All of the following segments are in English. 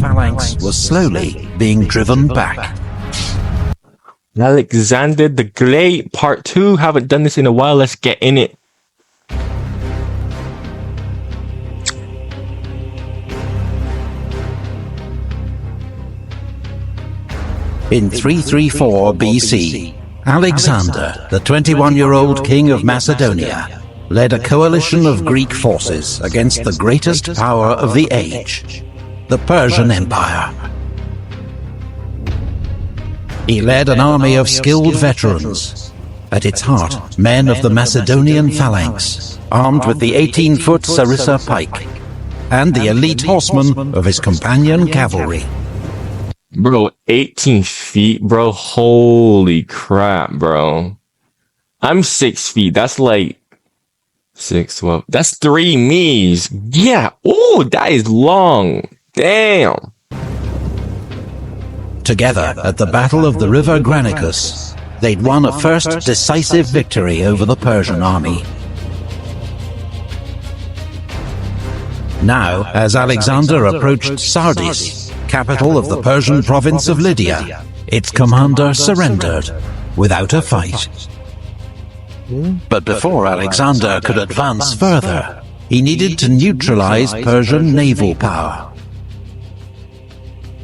phalanx was slowly being driven back. Alexander the Great, part 2. Haven't done this in a while. Let's get in it. In 334 BC, Alexander, the 21-year-old king of Macedonia, led a coalition of Greek forces against the greatest power of the age, the Persian Empire. He led an army of skilled veterans, at its heart men of the Macedonian phalanx, armed with the 18-foot sarissa pike, and the elite horsemen of his companion cavalry. Bro, 18 feet, bro. Holy crap, bro. I'm 6 feet. That's like 6, 12. That's 3 me's. Yeah. Oh, that is long. Damn. Together at the Battle of the River Granicus, they'd won a first decisive victory over the Persian army. Now, as Alexander approached Sardis, capital of the Persian province of Lydia, its commander surrendered without a fight. But before Alexander could advance further, he needed to neutralize Persian naval power.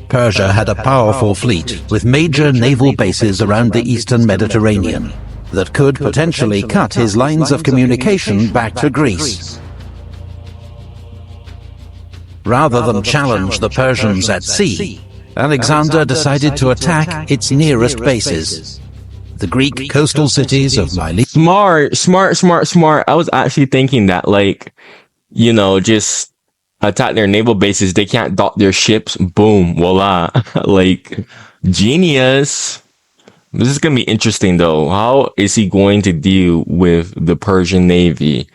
Persia had a powerful fleet with major naval bases around the eastern Mediterranean that could potentially cut his lines of communication back to Greece. Rather than challenge the Persians at sea, Alexander decided to attack its nearest bases, the Greek coastal cities of Mylenae. Smart. I was actually thinking that, like, you know, just attack their naval bases. They can't dock their ships. Boom, voila. Like, genius. This is going to be interesting, though. How is he going to deal with the Persian Navy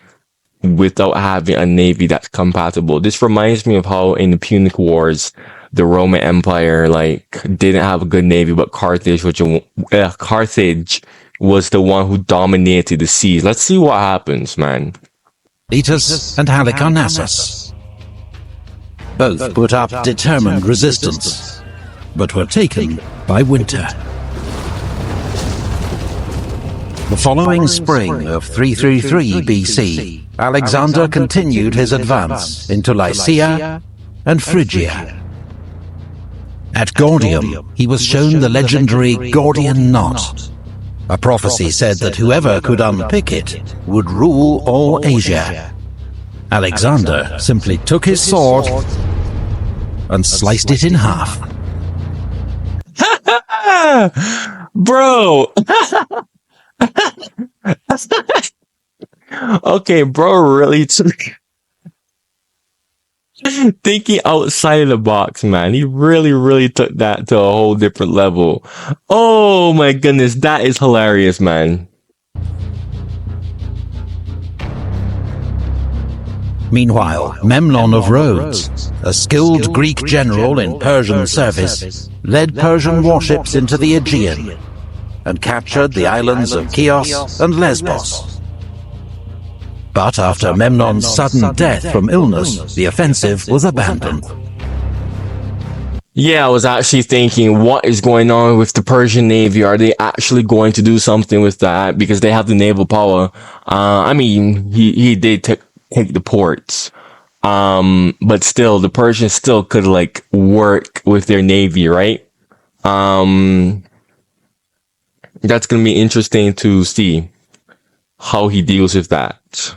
without having a navy that's compatible? This reminds me of how in the Punic Wars, the Roman Empire like didn't have a good navy, but Carthage was the one who dominated the seas. Let's see what happens, man. Miletus and Halicarnassus. Both put up determined resistance, but were taken by winter. The following spring of 333 BC, Alexander continued his advance into Lycia and Phrygia. At Gordium, he was shown the legendary Gordian Knot. A prophecy said that whoever could unpick it would rule all Asia. Alexander simply took his sword and sliced it in half. Bro! Okay, bro really took thinking outside of the box, man. He really took that to a whole different level. Oh my goodness, that is hilarious, man. Meanwhile, Memnon of Rhodes, a skilled Greek general in Persian service, led Persian warships into the Aegean and captured the islands of Chios and Lesbos. But after Memnon's sudden death from illness, the offensive was abandoned. Yeah, I was actually thinking, what is going on with the Persian Navy? Are they actually going to do something with that? Because they have the naval power. I mean, he did take the ports. But still, the Persians still could, like, work with their navy, right? That's gonna be interesting to see how he deals with that.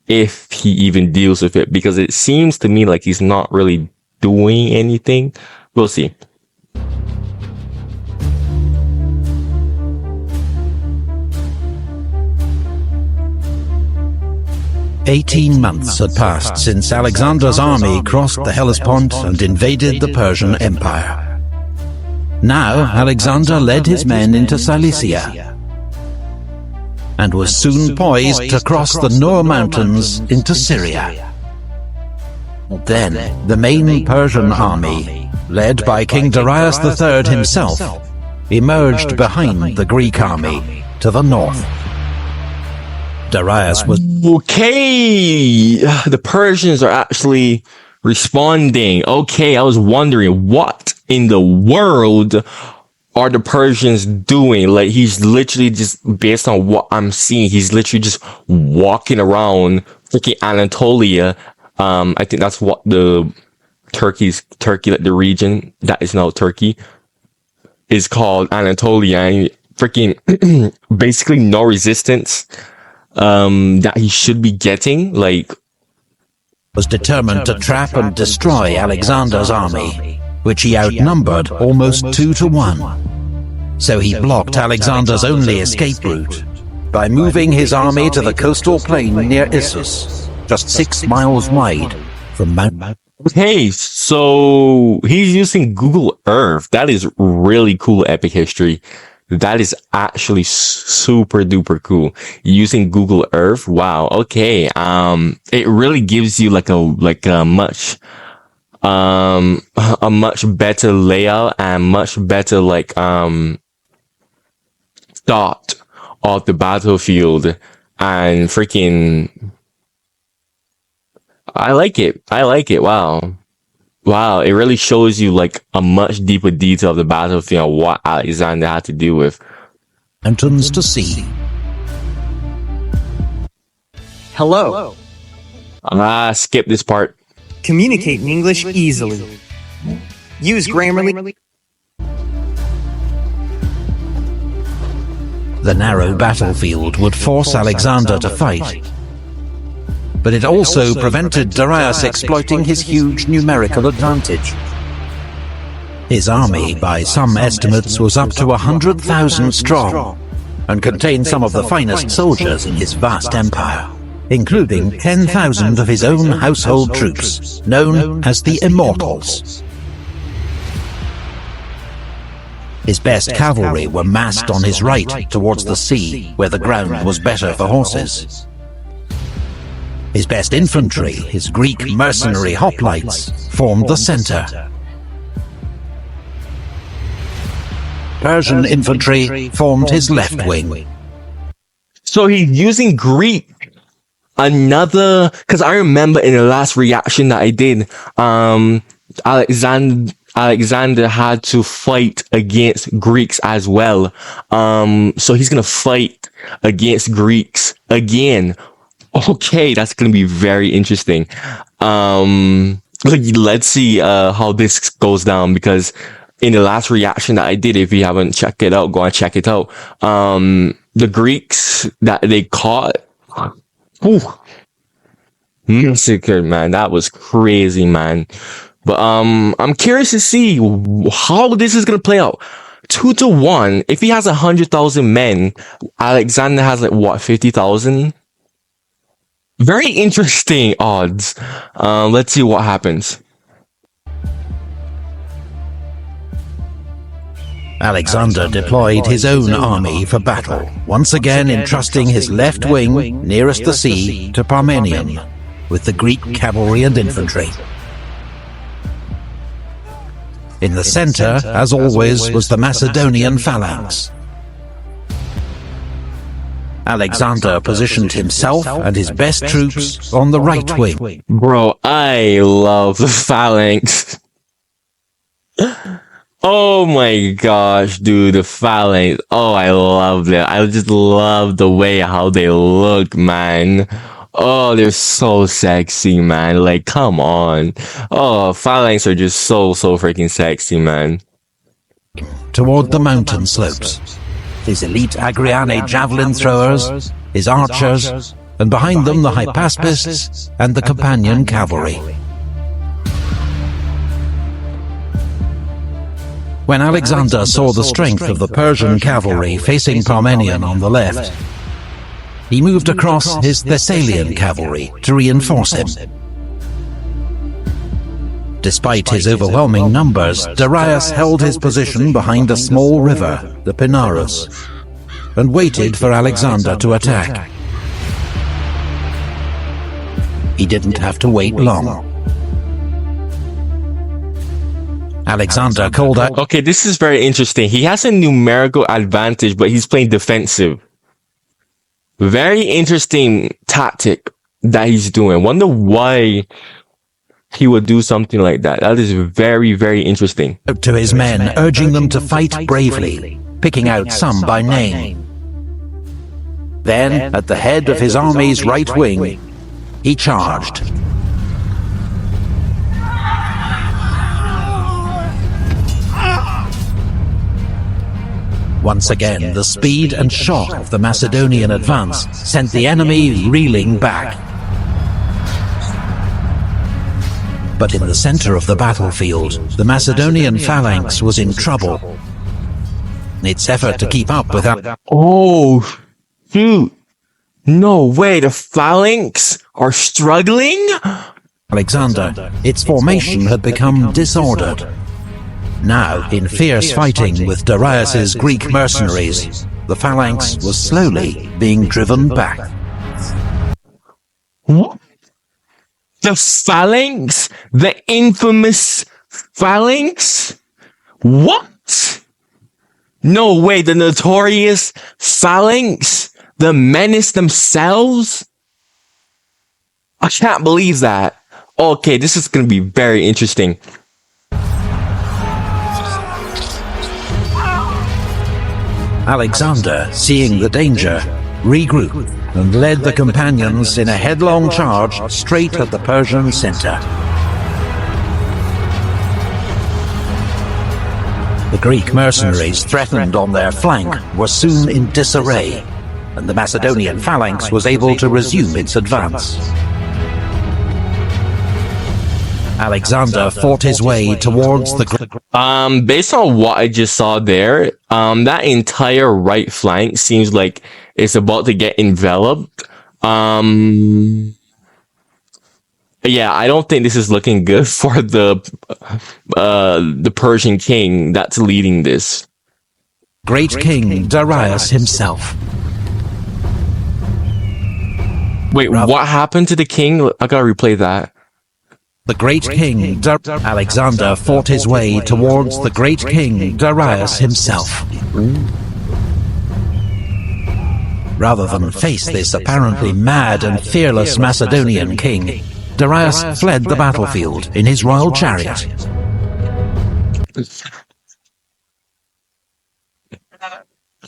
If he even deals with it, because it seems to me like he's not really doing anything. We'll see. "18 months had passed since Alexander's army crossed the Hellespont and invaded the Persian Empire. Now Alexander led his men into Cilicia and was soon poised to cross the Nur Mountains into Syria. Then the main Persian army, led by King Darius III himself, emerged behind the Greek army to the north. Darius was... Okay, the Persians are actually responding. Okay, I was wondering what in the world are the Persians doing? Like, he's literally just, based on what I'm seeing, he's literally just walking around freaking Anatolia. I think that's what the Turkey, like the region that is now Turkey, is called Anatolia. And freaking basically no resistance that he should be getting. Like, was determined to trap and destroy Alexander's army, which he outnumbered almost 2 to 1. So he blocked Alexander's only escape route by moving his army to the coastal plain near Issus, just 6 miles wide from Mount. okay, so he's using Google Earth. That is really cool, Epic History. That is actually super duper cool. Using Google Earth. Wow. Okay. It really gives you like a much better layout and much better thought of the battlefield, and freaking I like it. Wow, it really shows you like a much deeper detail of the battlefield, what Alexander had to do with. Mountains to sea. Hello. Skip this part. Communicate in English easily. Use Grammarly. The narrow battlefield would force Alexander to fight, but it also prevented Darius exploiting his huge numerical advantage. His army, by some estimates, was up to 100,000 strong, and contained some of the finest soldiers in his vast empire, including 10,000 of his own household troops, known as the Immortals. His best cavalry were massed on his right towards the sea, where the ground was better for horses. His best infantry, his Greek mercenary hoplites, formed the center. Persian infantry formed his left wing. So he's using Greek. Because I remember in the last reaction that I did, Alexander had to fight against Greeks as well. So he's gonna fight against Greeks again. Okay, that's gonna be very interesting. Let's see how this goes down, because in the last reaction that I did, if you haven't checked it out, go and check it out. The Greeks that they caught, massacred, man. That was crazy, man. But I'm curious to see how this is gonna play out. 2 to 1. If he has 100,000 men, Alexander has 50,000. Very interesting odds. Let's see what happens. Alexander deployed his own army for battle, once again entrusting his left wing, nearest the sea, to Parmenion, with the Greek cavalry and infantry. In the center, as always, was the Macedonian phalanx. Alexander positioned himself and his best troops on the right wing. Bro, I love the phalanx. Oh my gosh, dude, the phalanx. Oh, I love it. I just love the way how they look, man. Oh, they're so sexy, man. Like, come on. Oh, phalanx are just so freaking sexy, man. Toward the mountain slopes, his elite Agriane javelin throwers, his archers, and behind them the Hypaspists and the companion cavalry. When Alexander saw the strength of the Persian cavalry facing Parmenion on the left, he moved across his Thessalian cavalry to reinforce him. Despite his overwhelming numbers, Darius held his position behind a small river, the Pinarus, and waited for Alexander to attack. He didn't have to wait long. Alexander called out... Okay, this is very interesting. He has a numerical advantage, but he's playing defensive. Very interesting tactic that he's doing. Wonder why he would do something like that. That is very, very interesting. To his men, urging them to fight bravely, picking out some by name. Then, at the head of his army's right wing, he charged. Once again, the speed and shock of the Macedonian advance sent the enemy reeling back. But in the center of the battlefield, the Macedonian phalanx was in trouble. Its effort to keep up with... Oh, shoot. No way, the phalanx are struggling? Alexander, its formation had become disordered. Now, in fierce fighting with Darius's Greek mercenaries, the phalanx was slowly being driven back. What? The phalanx? The infamous phalanx? What? No way, the notorious phalanx? The menace themselves? I can't believe that. Okay, this is gonna be very interesting. Alexander, seeing the danger, regrouped and led the companions in a headlong charge straight at the Persian center. The Greek mercenaries threatened on their flank were soon in disarray, and the Macedonian phalanx was able to resume its advance. Alexander fought his way towards the... Based on what I just saw there, that entire right flank seems like it's about to get enveloped. Yeah, I don't think this is looking good for the Persian king that's leading this. Great King Darius himself. Wait, what happened to the king? I gotta replay that. The great king Alexander fought his way towards the great king Darius himself. Rather than face this apparently mad and fearless Macedonian king, Darius fled the battlefield in his royal chariot.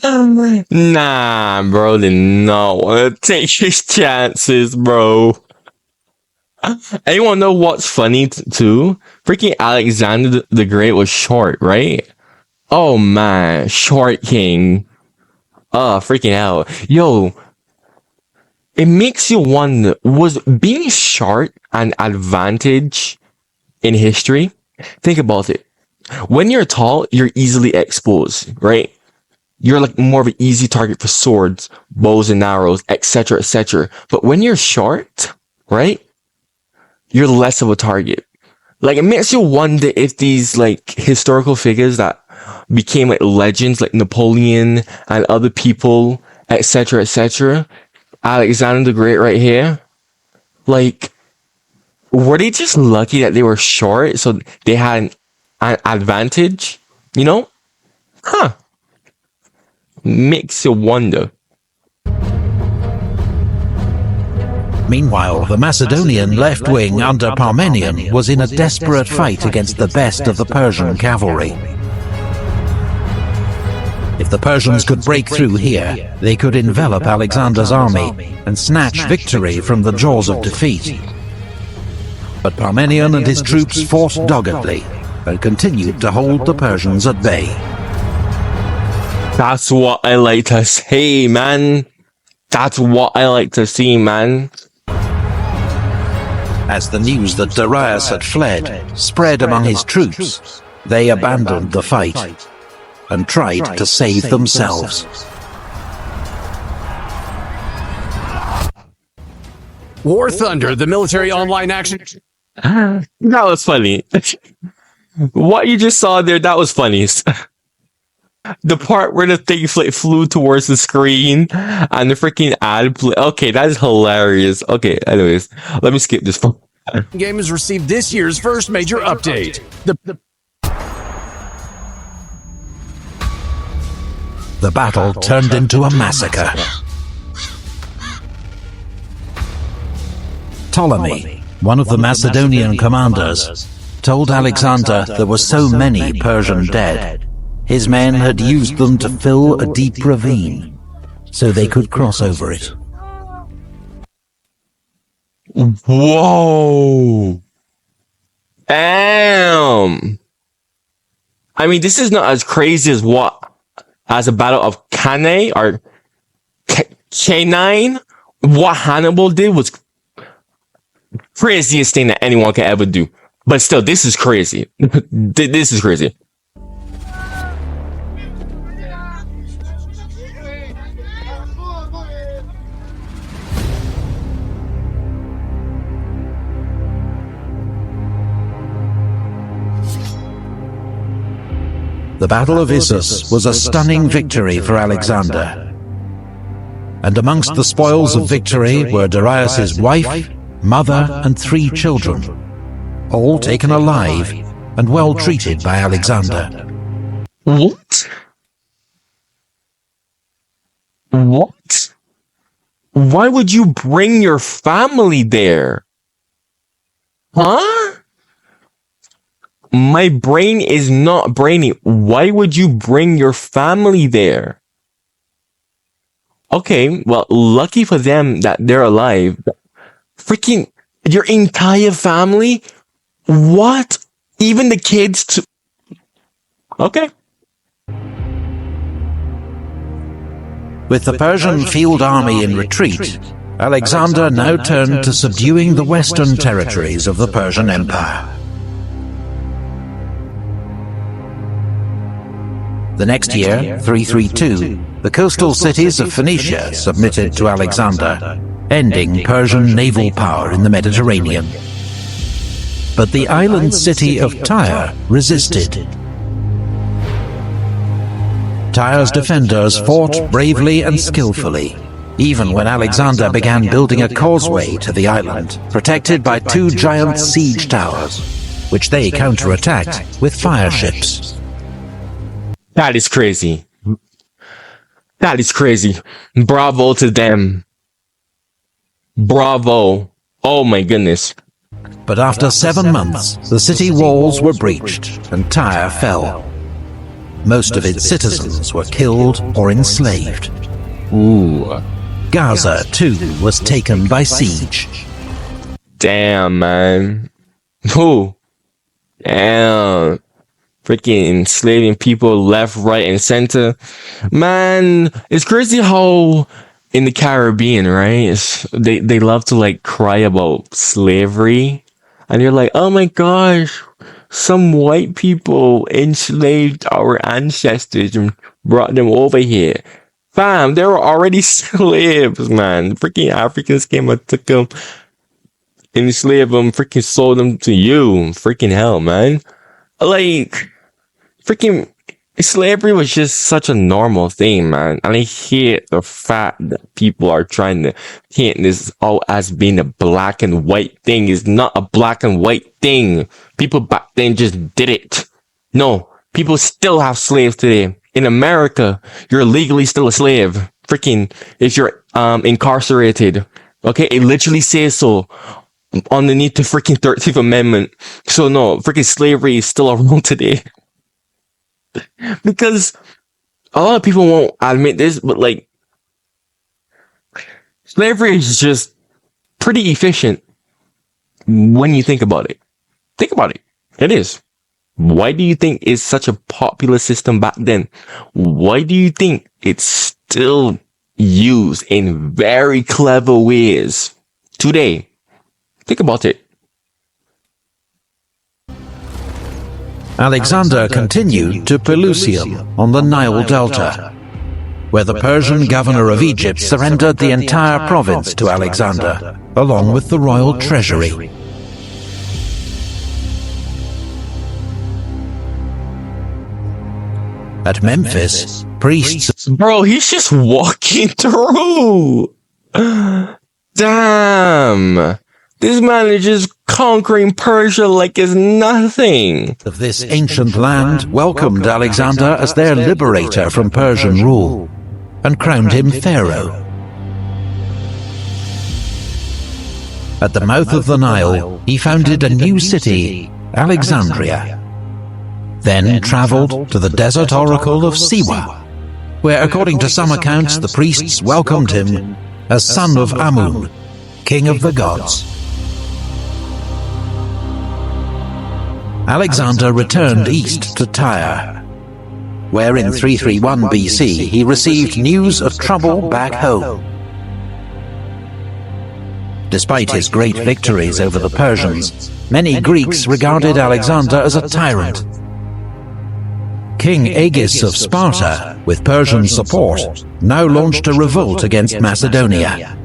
Nah, bro, did not want to take his chances, bro. Anyone know what's funny too? Freaking Alexander the Great was short, right? Oh man, short king. Oh, freaking hell. Yo, it makes you wonder, was being short an advantage in history? Think about it. When you're tall, you're easily exposed, right? You're like more of an easy target for swords, bows and arrows, etc., etc. But when you're short, right? You're less of a target. Like, it makes you wonder if these, like, historical figures that became, like, legends, like Napoleon and other people, etc., etc., Alexander the Great right here, like, were they just lucky that they were short, so they had an advantage? You know? Huh. Makes you wonder. Meanwhile, the Macedonian left wing under Parmenion was in a desperate fight against the best of the Persian cavalry. If the Persians could break through here, they could envelop Alexander's army and snatch victory from the jaws of defeat. But Parmenion and his troops fought doggedly and continued to hold the Persians at bay. That's what I like to see, man. That's what I like to see, man. As the news that Darius had fled spread among his troops, they abandoned the fight and tried to save themselves. War Thunder, the military online action. That was funny. What you just saw there, that was funny. The part where the thing flew towards the screen and the freaking ad play. Okay, that is hilarious. Okay, anyways, let me skip this part. Game has received this year's first major update. The battle turned into a massacre. Ptolemy, one of the Macedonian commanders, told Alexander there were so many Persian dead, his men had used them to fill a deep ravine, so they could cross over it. Whoa! Damn! I mean, this is not as crazy as a battle of Cannae or Canine. What Hannibal did was craziest thing that anyone could ever do. But still, this is crazy. This is crazy. The Battle of Issus was a stunning victory for Alexander. And amongst the spoils of victory were Darius's wife, mother, and 3 children, all taken alive and well treated by Alexander. What? What? Why would you bring your family there? Huh? My brain is not brainy. Why would you bring your family there? Okay, well, lucky for them that they're alive. Freaking, your entire family? What? Even the kids too? Okay. With the Persian field army in retreat, Alexander now turned to subduing the western territories of the Persian Empire. The next year, 332, the coastal cities of Phoenicia submitted to Alexander, ending Persian naval power in the Mediterranean. But the island city of Tyre resisted. Tyre's defenders fought bravely and skillfully, even when Alexander began building a causeway to the island, protected by 2 giant siege towers, which they counterattacked with fire ships. That is crazy. That is crazy. Bravo to them. Bravo. Oh my goodness. But after 7 months, the city walls were breached and Tyre fell. Most of its citizens were killed or enslaved. Ooh. Gaza, too, was taken by siege. Damn, man. Ooh. Damn. Freaking enslaving people left, right, and center. Man, it's crazy how in the Caribbean, right? They love to like cry about slavery. And you're like, oh my gosh, some white people enslaved our ancestors and brought them over here. Fam, they were already slaves, man. Freaking Africans came and took them, enslaved them, freaking sold them to you. Freaking hell, man. Like, freaking slavery was just such a normal thing, man. And I hate the fact that people are trying to paint this all as being a black and white thing. It's not a black and white thing. People back then just did it. No, people still have slaves today. In America, you're legally still a slave. Freaking, if you're incarcerated. Okay, it literally says so underneath the freaking 13th Amendment. So no, freaking slavery is still around today. Because a lot of people won't admit this, but like, slavery is just pretty efficient when you think about it. Think about it. It is. Why do you think it's such a popular system back then? Why do you think it's still used in very clever ways today? Think about it. Alexander continued to Pelusium on the Nile Delta, where the Persian governor of Egypt surrendered the entire province to Alexander, along with the royal treasury. At Memphis, priests... Bro, he's just walking through. Damn. This man is just conquering Persia like it's nothing. of this ancient land welcomed Alexander as their liberator from Persian rule, and crowned him pharaoh. At the mouth of the Nile, he founded a new city, Alexandria. Then travelled to the desert oracle of Siwa, where according to some accounts the priests welcomed him as son of Amun, king of the gods. Alexander returned east to Tyre, where in 331 BC he received news of trouble back home. Despite his great victories over the Persians, many Greeks regarded Alexander as a tyrant. King Agis of Sparta, with Persian support, now launched a revolt against Macedonia.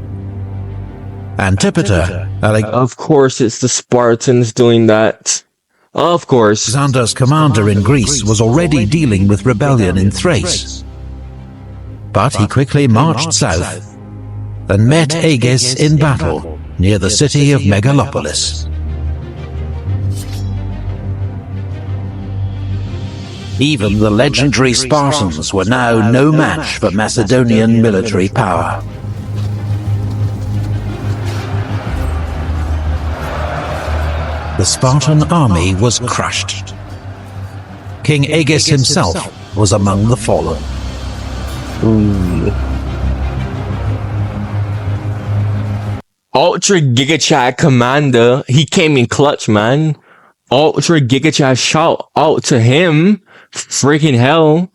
Antipater, Of course, it's the Spartans doing that. Of course. Alexander's commander in Greece, was already dealing with rebellion in Thrace. But he quickly marched south and met Agis in battle near the city of Megalopolis. Even the legendary Spartans were now no match for Macedonian military power. The Spartan army was crushed. King Agis himself was among the fallen. Ultra Giga Chat Commander, he came in clutch, man. Ultra Giga Chat, shout out to him. Freaking hell.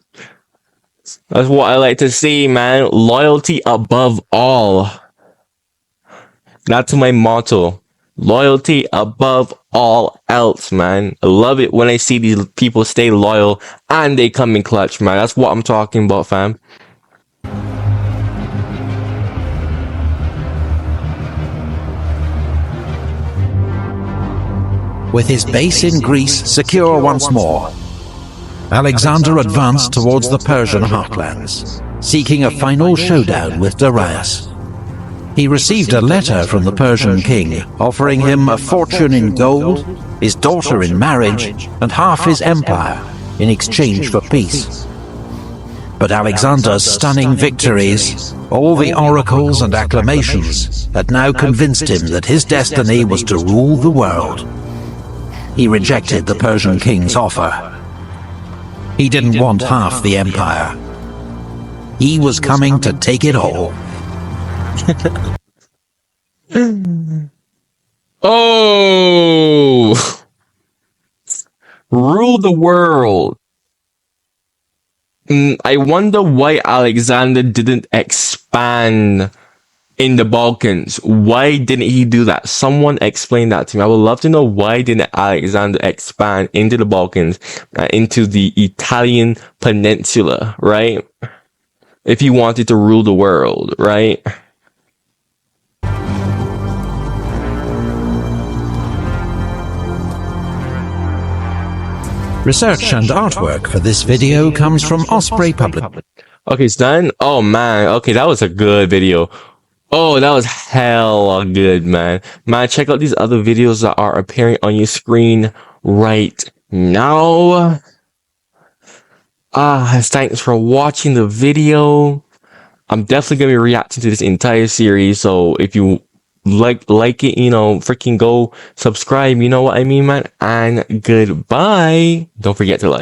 That's what I like to see, man. Loyalty above all. That's my motto. Loyalty above all else, man. I love it when I see these people stay loyal and they come in clutch, man. That's what I'm talking about, fam. With his base in Greece secure once more, Alexander advanced towards the Persian heartlands, seeking a final showdown with Darius. He received a letter from the Persian king offering him a fortune in gold, his daughter in marriage, and half his empire in exchange for peace. But Alexander's stunning victories, all the oracles and acclamations, had now convinced him that his destiny was to rule the world. He rejected the Persian king's offer. He didn't want half the empire. He was coming to take it all. Oh! Rule the world. I wonder why Alexander didn't expand in the Balkans. Why didn't he do that? Someone explain that to me. I would love to know why didn't Alexander expand into the Balkans, into the Italian peninsula, right? If he wanted to rule the world, right? Research and artwork for this video comes from Osprey Public. Okay, it's done? Oh man, okay, that was a good video. Oh, that was hella good, man. Man, check out these other videos that are appearing on your screen right now. Thanks for watching the video. I'm definitely going to be reacting to this entire series, so if you like it, you know, freaking go subscribe, you know what I mean, man? And goodbye. Don't forget to like.